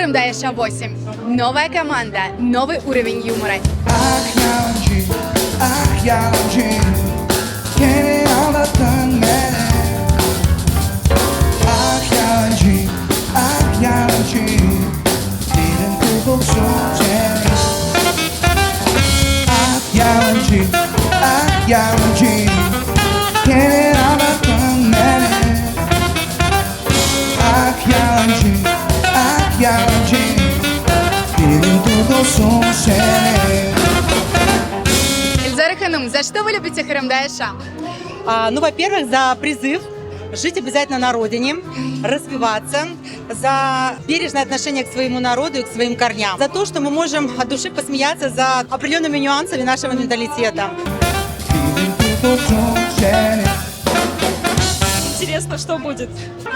Крымдаеша 8. Новая команда, новый уровень юмора. Ah yalancı, gene ağlattın beni. Ah yalancı, dilin kurtulsun seni. Ah yalancı, gene ağlattın beni. Ah yalancı, dilin kurtulsun seni. Эльзара Ханум, за что вы любите Крымдаеша? Ну, во-первых, за призыв жить обязательно на родине, развиваться, за бережное отношение к своему народу и к своим корням, за то, что мы можем от души посмеяться за определенными нюансами нашего менталитета. Интересно, что будет?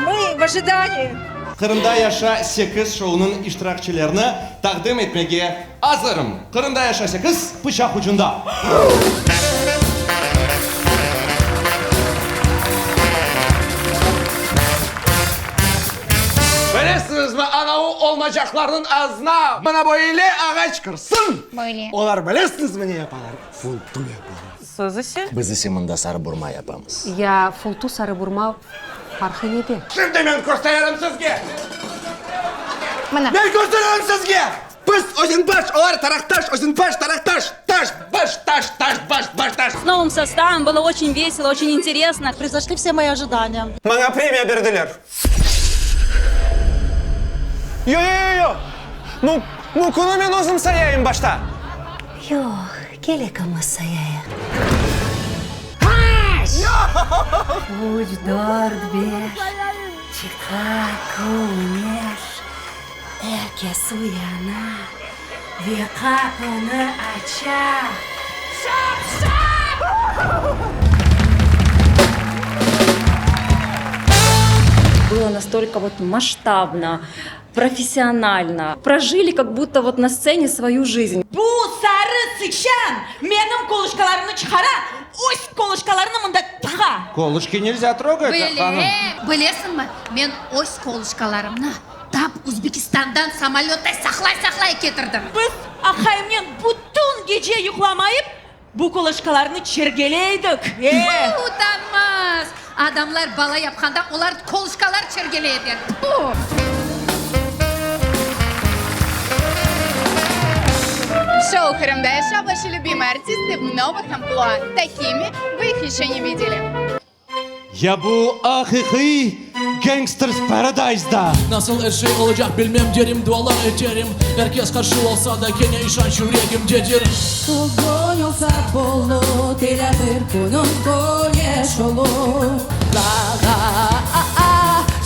Мы в ожидании. Kırımda Yaşa 8 şovunun iştirakçılarını takdim etmeye hazırım. Kırımda Yaşa 8 bıçak ucunda. Bilirsiniz mi anavu olmayacaklarının ağzına bana böyle ağaç kırsın. Böyle. Onlar bilirsiniz mi ne yaparlar? Fultu yaparlar. Sözüsü? Biz ise mında sarı burma yapamız. Ya fultu sarı burma farkı nedir? Şimdi ben gösteririm sizge. Mana. Ben gösteririm sizge. Biz özün baş, olar taraktaş, özün baş, taraktaş, taş, baş, таş, baş, taş. С новым составом было очень весело, очень интересно. Произошли все мои ожидания. Bana premiye verdiler. Yo. Bu konu ben özüm sayayım başta. Yok, gerek masaya. Uç dört beş, çıkar umеш, herkes uyanar ve kapını açar. Было настолько вот масштабно, профессионально. Прожили как будто вот на сцене свою жизнь. Bu sarı sıçan benim kuluçkalarımı çıkara, öz kuluçkalarını mında tığa. Колышки нельзя трогать, ханым. Білесің мен өз қолышкаларымны тап Өзбекистандан самолеттай сақлай кетірдім. Biz akayımın bütün gece yuklamayıp bu kuluçkalarını çergeleydik. Utanмас! Адамлар бала yapқанда олар қолышкалар чергелейді. Шоу Крымдаеша ваши любимые артисты в новых амплуа. Такими вы их еще не видели. Ya bu hakiki Gangsters Paradise'da. Nasıl her şey olacak bilmem derim, dualar ederim. Herkes karşı olsa da gene işan yüreğim cedir. Bugün olsa bulut ile bir günün güneş olur.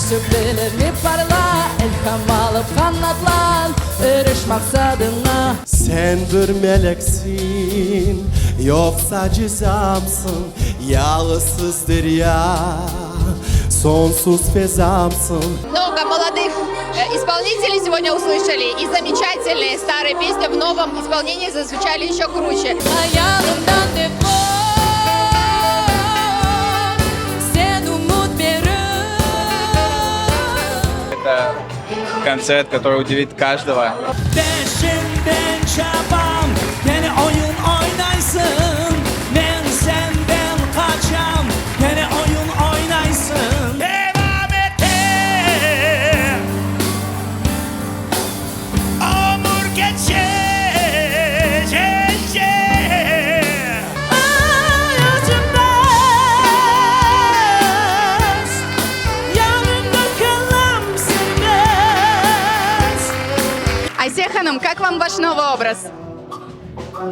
Süplerini parla, ilham alıp kanatlan, eriş maksadına. Sen bir meleksin, yoksa cizamsın, yağsızdır ya, sonsuz fezamsın. Много молодых исполнителей сегодня услышали, и замечательные старые песни в новом исполнении зазвучали еще круче. Это концерт, который удивит каждого. Peşinden çabam, gene oyun oynaysın. Ben senden kaçam, gene oyun oynaysın. Devam et. Ömür geçecek. Айсия Ханум, как вам ваш новый образ?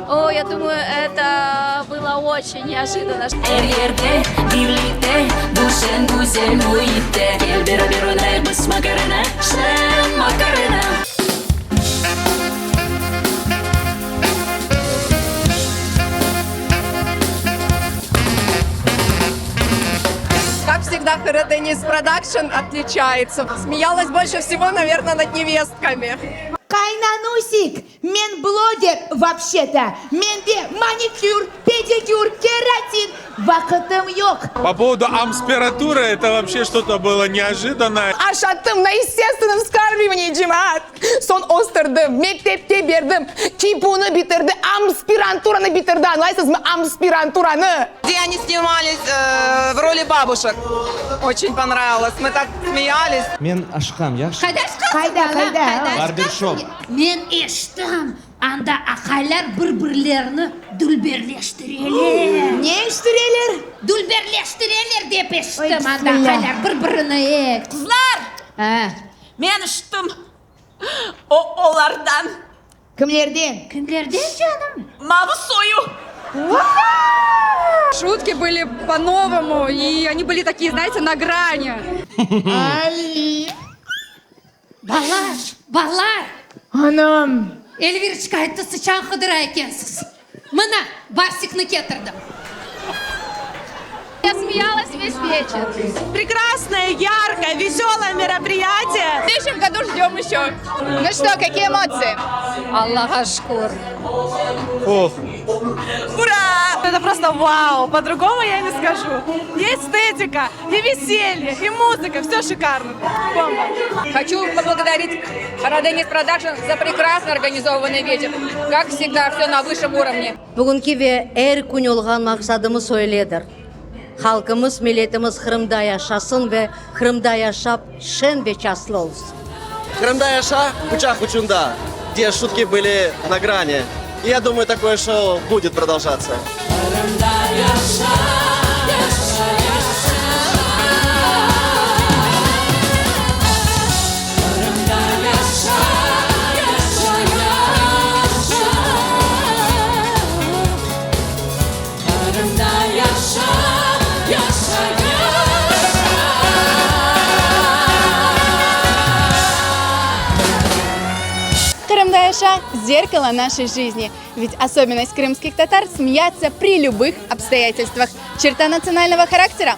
О, я думаю, это было очень неожиданно. Her yerde birlikte düşen güzel muhitte. Gel beraber oynayalım makarna, sen makarna. Как всегда, Денис Продакшн отличается. Смеялась больше всего, наверное, над невестками. Кайнанусик, мен блогер вообще-то. Менде маникюр, педикюр, кератин. Вакытым yok. По поводу амспературы, это вообще что-то было неожиданное. Ашаттым на естественном вскармливании, Джимат. бітірдім, мектепте бердім, кипуны бітірді, амспирантураны бітірді, аңлайсыз мы амспирантураны? Где они снимались в роли бабушек. Очень понравилось. Мы так смеялись. Мен ашқам, яқшы. Қайда? Барбершоп. Мен ештім. Анда ақайлар бір-бірлеріні дүлберлештірелер. Не іштірелер? Дүлберлештірелер деп ештім. Анда ақайлар бір-біріні. Қызлар! Мен іштім. Олардан. Кімлерден? Кімлерден, жаным? Мавсою. Шутки были по-новому, и они были такие, знаете, на грани. Балар. Анам. Эльвирочка, айтты сычан қыдыра екенсіз. Мына, Барсикны кетірдім. Я смеялась весь вечер. Прекрасное, яркое, веселое мероприятие. В следующем году ждем еще. Ну что, какие эмоции? Аллаха шкур. Ура! Это просто вау, по-другому я не скажу. И эстетика, и веселье, и музыка, все шикарно. Бомба. Хочу поблагодарить Роденис Продакшн за прекрасно организованный вечер. Как всегда, все на высшем уровне. Бүгінгі ве әр күн олған мақсадымыз ойледір. Халқымыз, милletimiz Қырымда яшасын ве Қырымда яшап шен ве часлы олсын. Крымда Яша, Кучах Учунда, где шутки были на грани. И я думаю, такое шоу будет продолжаться. Крымда Яша – зеркало нашей жизни. Ведь особенность крымских татар – смеяться при любых обстоятельствах. Черта национального характера.